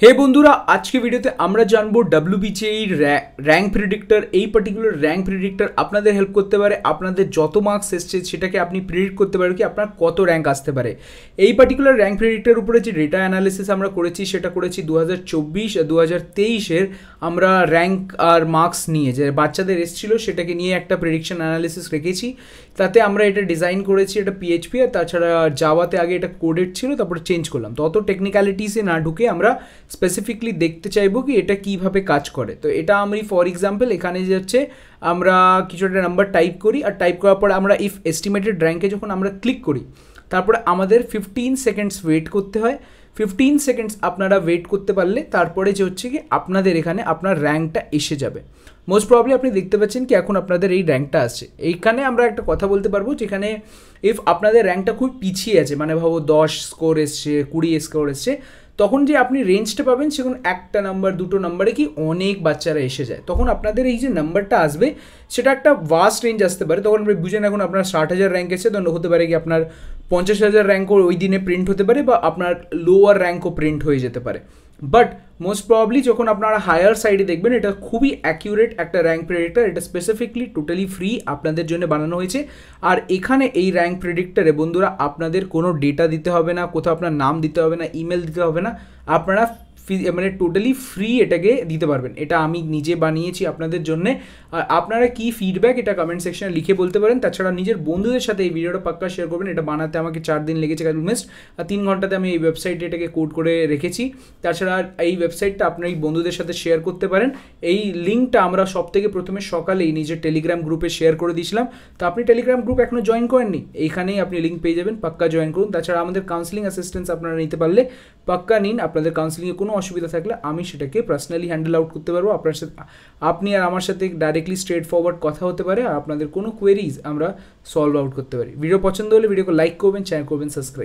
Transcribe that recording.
हे বন্ধুরা আজকে ভিডিওতে আমরা জানবো ডব্লিউবিসিএই র্যাঙ্ক প্রেডিক্টর। এই পার্টিকুলার র্যাঙ্ক প্রেডিক্টর আপনাদের হেল্প করতে পারে। আপনাদের যত মার্কস এসছে সেটাকে আপনি প্রেডিক্ট করতে পারেন কি আপনার কত র্যাঙ্ক আসতে পারে। এই পার্টিকুলার র্যাঙ্ক প্রেডিক্টর উপরে যে ডেটা অ্যানালিসিস আমরা করেছি সেটা করেছি 2024 আর 2023-এর আমরা র্যাঙ্ক আর মার্কস নিয়ে যে বাচ্চাদের এসেছিল সেটাকে নিয়ে একটা প্রেডিকশন অ্যানালিসিস রেখেছি। তাতে আমরা এটা ডিজাইন করেছি, এটা পিএইচপি আর তাছাড়া জাভাতে আগে এটা কোডেড ছিল, তারপরে চেঞ্জ করলাম। তো অত টেকনিক্যালিটিসে না ঢুকে আমরা স্পেসিফিকলি দেখতে চাইবো কি এটা কিভাবে কাজ করে। তো এটা আমি ফর এক্সাম্পল এখানে যে হচ্ছে আমরা কিছু একটা নাম্বার টাইপ করি, আর টাইপ করার পরে আমরা ইফ এস্টিমেটেড র্যাঙ্কে যখন আমরা ক্লিক করি তারপরে আমাদের 15 সেকেন্ডস ওয়েট করতে হয়। 15 সেকেন্ডস আপনারা ওয়েট করতে পারলে তারপরে যে হচ্ছে কি আপনাদের এখানে আপনার র্যাঙ্কটা এসে যাবে। মোস্ট প্রবলি আপনি দেখতে পাচ্ছেন কি এখন আপনাদের এই র্যাঙ্কটা আসছে। এইখানে আমরা একটা কথা বলতে পারবো যেখানে ইফ আপনাদের র্যাঙ্কটা খুব পিছিয়ে আছে, মানে ভাবো 10 স্কোর এসছে, 20 স্কোর এসছে, তখন যে আপনি রেঞ্জটা পাবেন সেখন একটা নাম্বার দুটো নাম্বারে কি অনেক বাচ্চারা এসে যায়। তখন আপনাদের এই যে নাম্বারটা আসবে সেটা একটা ভাস্ট রেঞ্জ আসতে পারে। তখন আপনি বুঝেন এখন আপনার 60,000 র্যাঙ্ক এসে, তখন হতে পারে কি আপনার 50,000 র্যাঙ্কও ওই দিনে প্রিন্ট হতে পারে, বা আপনার লোয়ার র্যাঙ্কও প্রিন্ট হয়ে যেতে পারে। বাট মোস্ট প্রবলি যখন আপনারা হায়ার সাইডে দেখবেন এটা খুবই অ্যাকিউরেট একটা র্যাঙ্ক প্রেডিক্টর। এটা স্পেসিফিকলি টোটালি ফ্রি আপনাদের জন্য বানানো হয়েছে। আর এখানে এই র্যাঙ্ক প্রেডিক্টরে বন্ধুরা আপনাদের কোনো ডেটা দিতে হবে না, কোথাও আপনার নাম দিতে হবে না, ইমেল দিতে হবে না, আপনারা মানে টোটালি ফ্রি এটাকে দিতে পারবেন। এটা আমি নিজে বানিয়েছি আপনাদের জন্যে। আর আপনারা কি ফিডব্যাক এটা কমেন্ট সেকশনে লিখে বলতে পারেন। তাছাড়া নিজের বন্ধুদের সাথে এই ভিডিওটা পাক্কা শেয়ার করবেন। এটা বানাতে আমাকে 4 দিন লেগেছে অলমোস্ট, আর 3 ঘন্টাতে আমি এই ওয়েবসাইটে এটাকে কোড করে রেখেছি। তাছাড়া এই ওয়েবসাইটটা আপনার এই বন্ধুদের সাথে শেয়ার করতে পারেন। এই লিঙ্কটা আমরা সব থেকে প্রথমে সকালেই নিজের টেলিগ্রাম গ্রুপে শেয়ার করে দিয়েছিলাম। তো আপনি টেলিগ্রাম গ্রুপ এখনও জয়েন করেননি, এইখানেই আপনি লিঙ্ক পেয়ে যাবেন, পাক্কা জয়েন করুন। তাছাড়া আমাদের কাউন্সিলিং অ্যাসিস্ট্যান্স আপনারা নিতে পারলে পাক্কা নিন। আপনাদের কাউন্সিলিংয়ে কোনো অসুবিধা থাকলে আমি সেটাকে পার্সোনালি হ্যান্ডেল আউট করতে পারবো। আপনার সাথে আপনি আর আমার সাথে ডাইরেক্টলি স্ট্রেট ফরওয়ার্ড কথা হতে পারে, আর আপনাদের কোনো কোয়েরিজ আমরা সলভ আউট করতে পারি। ভিডিও পছন্দ হলে ভিডিওকে লাইক করবেন, চ্যানেল করবেন সাবস্ক্রাইব।